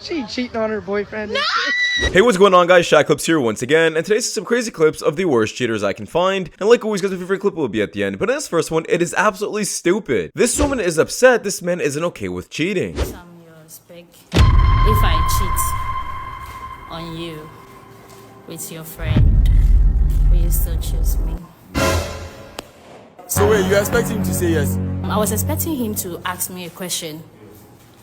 She cheating on her boyfriend. No! Hey, what's going on, guys? Shak-Clips here once again, and today's some crazy clips of the worst cheaters I can find. And like always, guys, my favorite clip will be at the end. But in this first one, it is absolutely stupid. This woman is upset this man isn't okay with cheating. If I cheat on you with your friend, will you still choose me? So wait, you expect him to say yes? I was expecting him to ask me a question,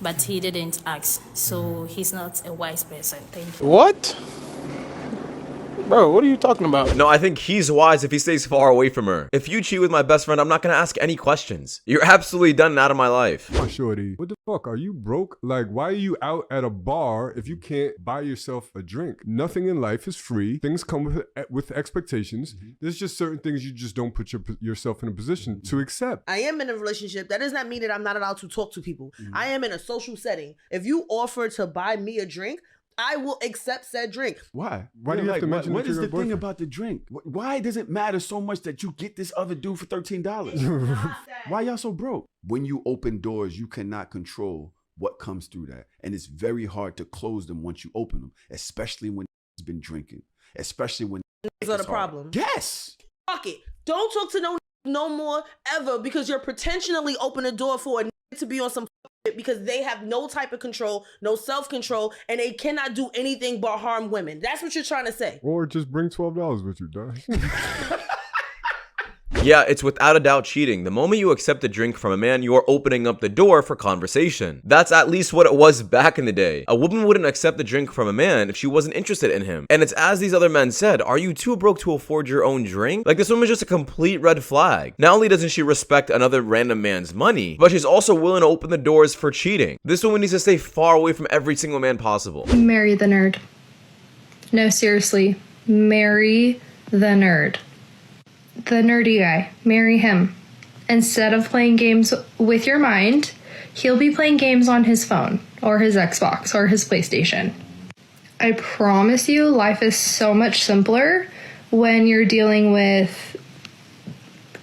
but he didn't ask, so he's not a wise person. Thank you. What? Bro, what are you talking about? No, I think he's wise if he stays far away from her. If you cheat with my best friend, I'm not gonna ask any questions. You're absolutely done and out of my life. Oh, shorty, what the fuck? Are you broke? Like, why are you out at a bar if you can't buy yourself a drink? Nothing in life is free. Things come with expectations. There's just certain things you just don't put yourself in a position to accept. I am in a relationship. That does not mean that I'm not allowed to talk to people. I am in a social setting. If you offer to buy me a drink, I will accept said drink. Why? Why do you have to mention what that is you're the a thing boyfriend? about the drink? Why does it matter so much that you get this other dude for $13? Why y'all so broke? When you open doors, you cannot control what comes through that. And it's very hard to close them once you open them, especially when it's been drinking. Especially when Is that a problem? Yes. Fuck it. Don't talk to no more ever because you're potentially open a door for a to be on some shit because they have no type of control, no self-control, and they cannot do anything but harm women. That's what you're trying to say. Or just bring $12 with you, dog. Yeah, it's without a doubt cheating. The moment you accept a drink from a man, you are opening up the door for conversation. That's at least what it was back in the day. A woman wouldn't accept a drink from a man if she wasn't interested in him. And it's as these other men said, are you too broke to afford your own drink? Like, this woman's just a complete red flag. Not only doesn't she respect another random man's money, but she's also willing to open the doors for cheating. This woman needs to stay far away from every single man possible. Marry the nerd. No, seriously. Marry the nerd. The nerdy guy. Marry him. Instead of playing games with your mind, he'll be playing games on his phone or his Xbox or his PlayStation. I promise you, life is so much simpler when you're dealing with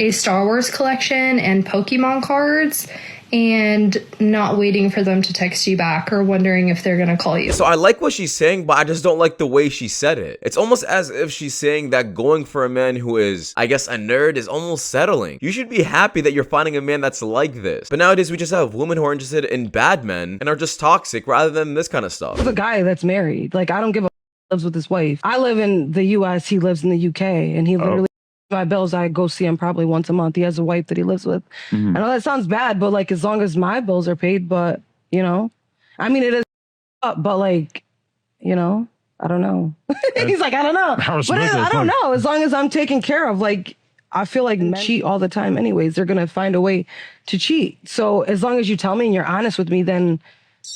a Star Wars collection and Pokemon cards and not waiting for them to text you back or wondering if they're gonna call you. So I like what she's saying, but I just don't like the way she said it. It's almost as if she's saying that going for a man who is, I guess, a nerd is almost settling. You should be happy that you're finding a man that's like this. But nowadays we just have women who are interested in bad men and are just toxic rather than this kind of stuff. The guy that's married, like, I don't give a lives with his wife. I live in the US, he lives in the UK, and he literally my bills, I go see him probably once a month. He has a wife that he lives with. I know that sounds bad, but like, as long as my bills are paid, but you know, I mean, it is up, but like, you know, I don't know. He's like, I don't know, but I don't know. As long as I'm taken care of, like, I feel like men cheat all the time anyways. They're going to find a way to cheat. So as long as you tell me and you're honest with me, then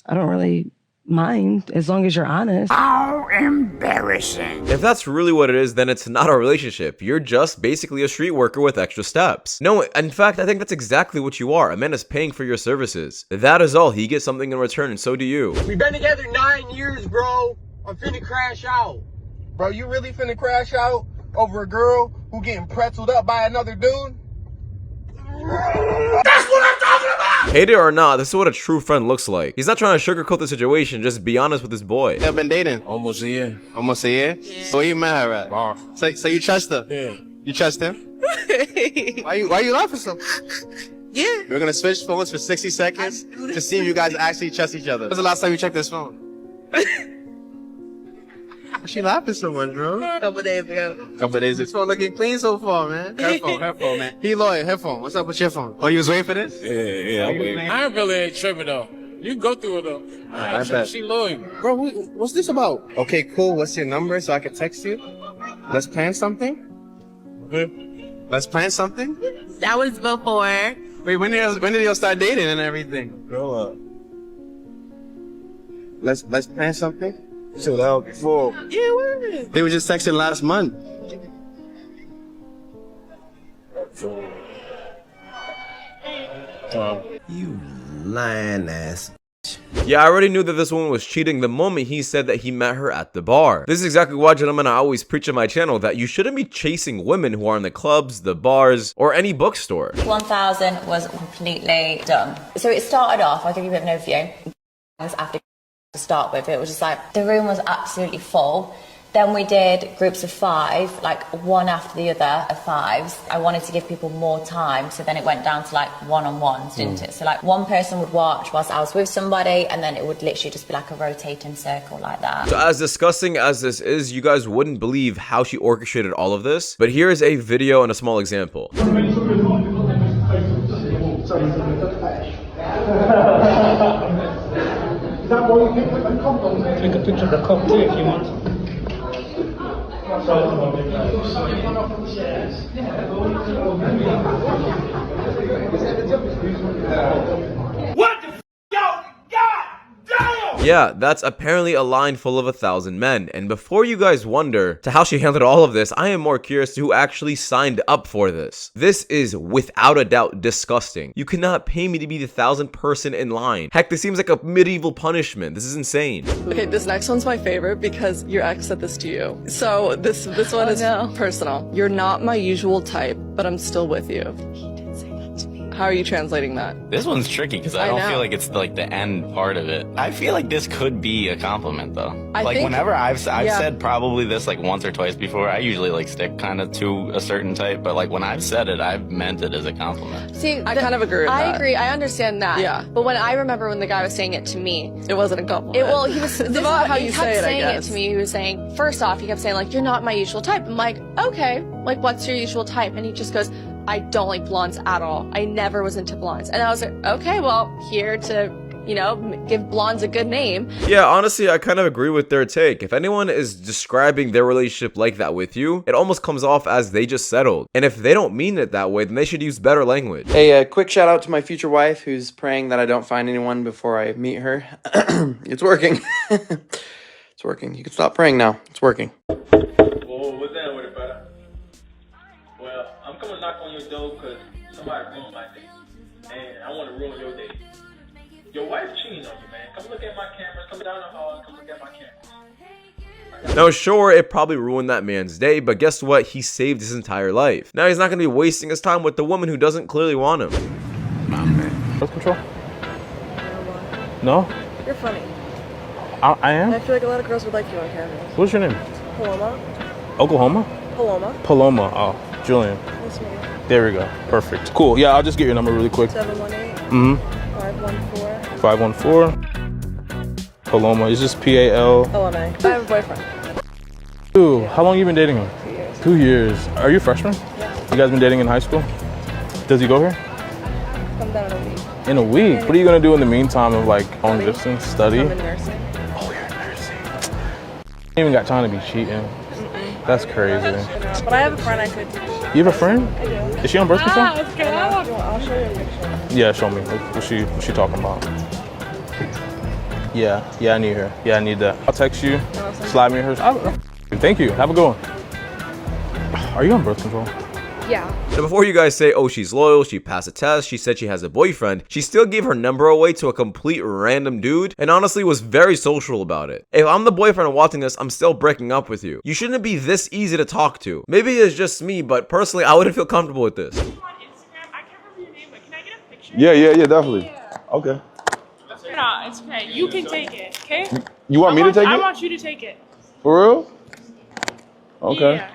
I don't really mind, as long as you're honest. How embarrassing. If that's really what it is, then it's not a relationship. You're just basically a street worker with extra steps. No, in fact, I think that's exactly what you are. A man is paying for your services. That is all. He gets something in return, and so do you. We've been together 9 years, bro. I'm finna crash out. Bro, you really finna crash out over a girl who getting pretzeled up by another dude? That's what I'm talking about! Hate it or not, this is what a true friend looks like. He's not trying to sugarcoat the situation, just be honest with his boy. I've been dating. Almost a year. Almost a year? Yeah. So you met her at? Wow. So you trust her? Yeah. You trust him? Why you laughing so? Yeah. We're gonna switch phones for 60 seconds to see if you guys actually trust each other. When's the last time you checked this phone? She laughing so much, bro. Couple days ago. Couple days. This phone looking clean so far, man. Headphone, man. He loyal, headphone. What's up with your phone? Oh, you was waiting for this? Yeah. I really ain't tripping though. You can go through it though. I bet. She loyal. Bro, what's this about? Okay, cool. What's your number so I can text you? Let's plan something. Let's plan something. That was before. Wait, when did y'all start dating and everything? Grow up. Let's plan something. So that was before. Yeah, what? They were just texting last month. You lying ass. Yeah, I already knew that this woman was cheating the moment he said that he met her at the bar. This is exactly why, gentlemen, I always preach on my channel that you shouldn't be chasing women who are in the clubs, the bars, or any bookstore. 1000 was completely dumb. So it started off, I'll give you a bit of an overview. After to start with, it was just like the room was absolutely full. Then we did groups of 5, like one after the other of 5s. I wanted to give people more time, so then it went down to like one-on-ones, didn't it? So like one person would watch whilst I was with somebody, and then it would literally just be like a rotating circle like that. So as disgusting as this is, you guys wouldn't believe how she orchestrated all of this. But here is a video and a small example. Is that why you picked up the cup? Take a picture of the cup too if you want. What the f***, yo? God damn! Yeah, that's apparently a line full of 1,000 men. And before you guys wonder to how she handled all of this, I am more curious to who actually signed up for this. This is without a doubt disgusting. You cannot pay me to be the 1,000th person in line. Heck, this seems like a medieval punishment. This is insane. Okay, this next one's my favorite because your ex said this to you. So this one is personal. You're not my usual type, but I'm still with you. How are you translating that? This one's tricky because I don't feel like it's like the end part of it. I feel like this could be a compliment though. Whenever I've said probably this like once or twice before, I usually like stick kind of to a certain type, but like when I've said it, I've meant it as a compliment. See, I kind of agree with that. I agree. I understand that. Yeah. But when I remember when the guy was saying it to me, it wasn't a compliment. Well, he was. It's about how you say it, I guess. He kept saying it to me. He was saying, first off, he kept saying like, "You're not my usual type." I'm like, okay, like what's your usual type? And he just goes, I don't like blondes at all. I never was into blondes. And I was like, okay, well, here to, you know, give blondes a good name. Yeah, honestly, I kind of agree with their take. If anyone is describing their relationship like that with you, it almost comes off as they just settled. And if they don't mean it that way, then they should use better language. Hey, a quick shout out to my future wife who's praying that I don't find anyone before I meet her. It's working. It's working. You can stop praying now. It's working. Well, what's that with it, brother? Well, I'm coming to knock on your door because somebody ruined my day. And I want to ruin your day. Your wife's cheating on you, man. Come look at my cameras. Come down the hall. Come look at my cameras. Now, sure, it probably ruined that man's day, but guess what? He saved his entire life. Now he's not going to be wasting his time with the woman who doesn't clearly want him. My man. Birth control? No? You're funny. I am? I feel like a lot of girls would like you on camera. What's your name? Paloma. Oklahoma? Paloma. Paloma. Oh, Julian. Nice to meet you. There we go. Perfect. Cool. Yeah, I'll just get your number really quick. 718. 514. 514. Paloma. Is this P-A-L? OMA. I have a boyfriend. Dude, how long you been dating him? 2 years. 2 years. Are you a freshman? Yeah. You guys been dating in high school? Does he go here? Come down in a week. In a week? What are you gonna do in the meantime of like long distance study? I'm in nursing. Oh, you're in nursing. You even got time to be cheating. That's crazy. But I have a friend I could teach. You have a friend? I do. Is she on birth control? I'll show you a picture. Yeah, show me. What's she talking about? Yeah, I need her. Yeah, I need that. I'll text you. Slide me her. Thank you. Have a good one. Are you on birth control? Yeah. Now before you guys say, oh, she's loyal, she passed a test, she said she has a boyfriend, she still gave her number away to a complete random dude and honestly was very social about it. If I'm the boyfriend watching this, I'm still breaking up with you. You shouldn't be this easy to talk to. Maybe it's just me, but personally, I wouldn't feel comfortable with this. Yeah, definitely. Yeah. Okay. No, it's okay. You can take it, okay? You want me to take it? I want you to take it. For real? Okay. Yeah.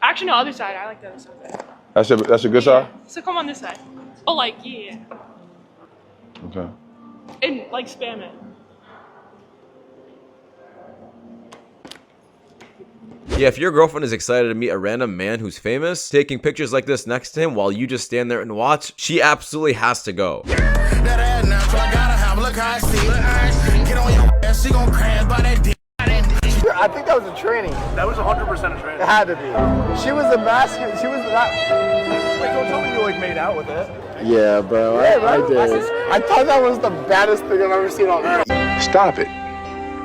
Actually, no, other side. I like the other side. That's a good side? So come on this side. Oh, like, yeah. Okay. And, like, spam it. Yeah, if your girlfriend is excited to meet a random man who's famous, taking pictures like this next to him while you just stand there and watch, she absolutely has to go. That ass now, so I gotta have, look how I see. Get on your ass, she gon' crash by that dick. I think that was a training. That was 100% a training. It had to be. She was the masculine. She was not. Wait, don't tell me you like made out with it. Yeah, bro. I did. I thought that was the baddest thing I've ever seen on earth. Stop it.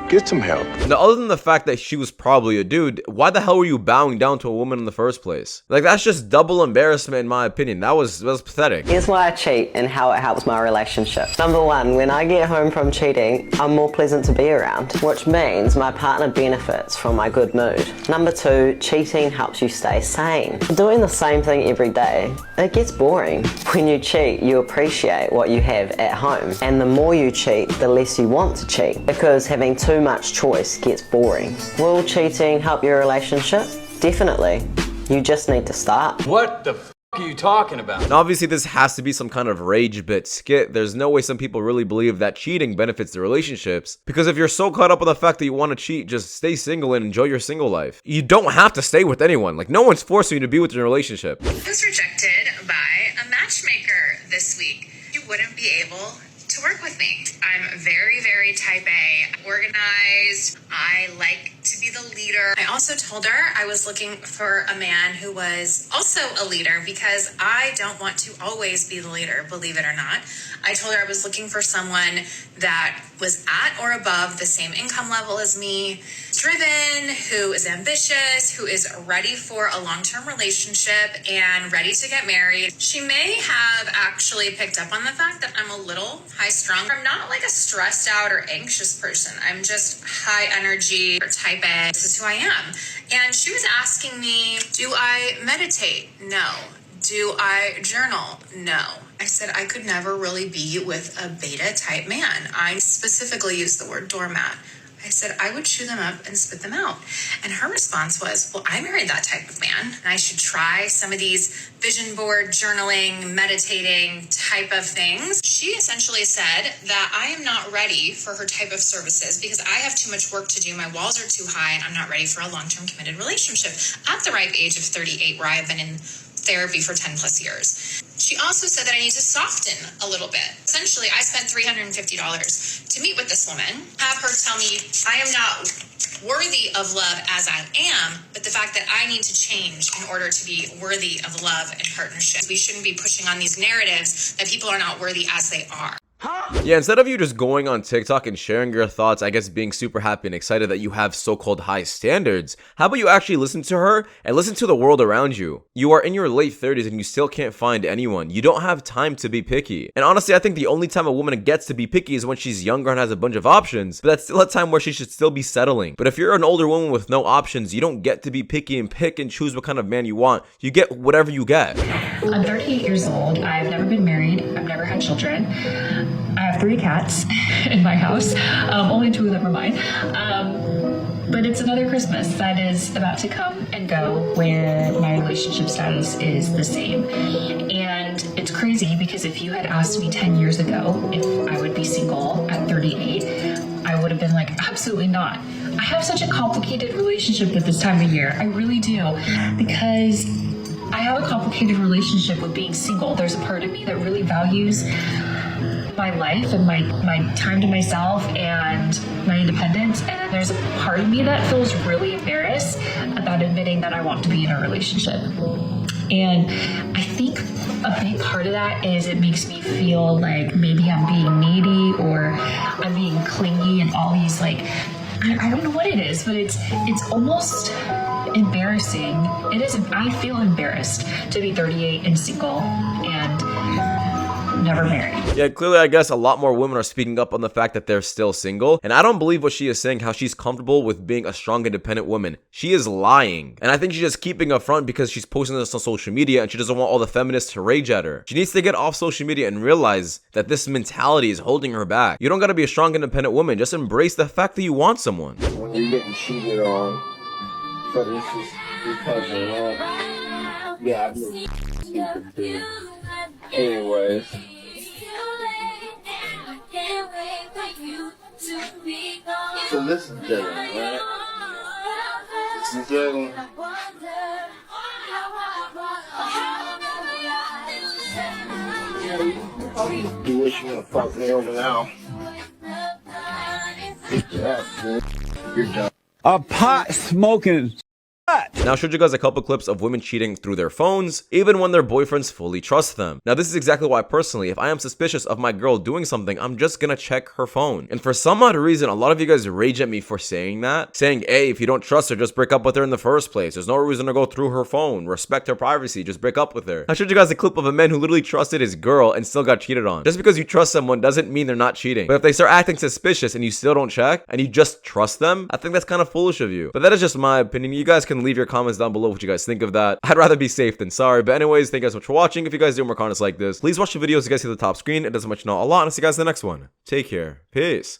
Get some help. Now, other than the fact that she was probably a dude, why the hell were you bowing down to a woman in the first place? Like, that's just double embarrassment in my opinion. That was pathetic. Here's why I cheat and how it helps my relationship. Number one, when I get home from cheating, I'm more pleasant to be around, which means my partner benefits from my good mood. Number two, cheating helps you stay sane. Doing the same thing every day, it gets boring. When you cheat, you appreciate what you have at home, and the more you cheat, the less you want to cheat, because having too much choice gets boring. Will cheating help your relationship? Definitely. You just need to start. What the f are you talking about? And obviously this has to be some kind of rage bit skit. There's no way some people really believe that cheating benefits the relationships, because if you're so caught up on the fact that you want to cheat, just stay single and enjoy your single life. You don't have to stay with anyone. Like, no one's forcing you to be with your relationship. I was rejected by a matchmaker this week. You wouldn't be able to work with me. I'm very, very type A, organized. I like to be the leader. I also told her I was looking for a man who was also a leader, because I don't want to always be the leader, believe it or not. I told her I was looking for someone that was at or above the same income level as me, driven, who is ambitious, who is ready for a long-term relationship and ready to get married. She may have actually picked up on the fact that I'm a little high-strung. I'm not like a stressed out or anxious person. I'm just high energy or type A. This is who I am. And she was asking me, do I meditate? No. Do I journal? No. I said I could never really be with a beta type man. I specifically used the word doormat. I said I would chew them up and spit them out. And her response was, well, I married that type of man, and I should try some of these vision board, journaling, meditating type of things. She essentially said that I am not ready for her type of services because I have too much work to do. My walls are too high, and I'm not ready for a long-term committed relationship at the ripe age of 38, where I have been in therapy for 10 plus years. She also said that I need to soften a little bit. Essentially, I spent $350 to meet with this woman, have her tell me I am not worthy of love as I am, but the fact that I need to change in order to be worthy of love and partnership. We shouldn't be pushing on these narratives that people are not worthy as they are. Yeah, instead of you just going on TikTok and sharing your thoughts, I guess being super happy and excited that you have so-called high standards, how about you actually listen to her and listen to the world around you? You are in your late 30s and you still can't find anyone. You don't have time to be picky. And honestly, I think the only time a woman gets to be picky is when she's younger and has a bunch of options, but that's still a time where she should still be settling. But if you're an older woman with no options, you don't get to be picky and pick and choose what kind of man you want. You get whatever you get. I'm 38 years old. I've never been married. I've never had children. I have 3 cats in my house. Only 2 of them are mine. But it's another Christmas that is about to come and go where my relationship status is the same. And it's crazy because if you had asked me 10 years ago if I would be single at 38, I would have been like, absolutely not. I have such a complicated relationship at this time of year. I really do. Because I have a complicated relationship with being single. There's a part of me that really values my life and my time to myself and my independence, and then there's a part of me that feels really embarrassed about admitting that I want to be in a relationship. And I think a big part of that is it makes me feel like maybe I'm being needy or I'm being clingy and all these like, I don't know what it is, but it's almost embarrassing. It is. I feel embarrassed to be 38 and single and never married. Yeah, clearly I guess a lot more women are speaking up on the fact that they're still single, and I don't believe what she is saying, how she's comfortable with being a strong, independent woman. She is lying, and I think she's just keeping up front because she's posting this on social media and she doesn't want all the feminists to rage at her. She needs to get off social media and realize that this mentality is holding her back. You don't gotta be a strong, independent woman, just embrace the fact that you want someone. When you're getting cheated on, but this is because of love. Yeah, I've been stupid too. Anyways. So this is Dylan, right? This is Dylan. You wish you would fuck me over now. Yeah, you're done. A pot smoking. Now I showed you guys a couple clips of women cheating through their phones, even when their boyfriends fully trust them. Now this is exactly why personally, if I am suspicious of my girl doing something, I'm just gonna check her phone. And for some odd reason, a lot of you guys rage at me for saying that, saying, hey, if you don't trust her, just break up with her in the first place. There's no reason to go through her phone. Respect her privacy. Just break up with her. I showed you guys a clip of a man who literally trusted his girl and still got cheated on. Just because you trust someone doesn't mean they're not cheating. But if they start acting suspicious and you still don't check and you just trust them, I think that's kind of foolish of you. But that is just my opinion. You guys can leave your comments down below what you guys think of that. I'd rather be safe than sorry. But anyways, thank you guys so much for watching. If you guys do more content like this, please watch the videos you guys see at the top screen. It doesn't much know a lot. And I'll see you guys in the next one. Take care. Peace.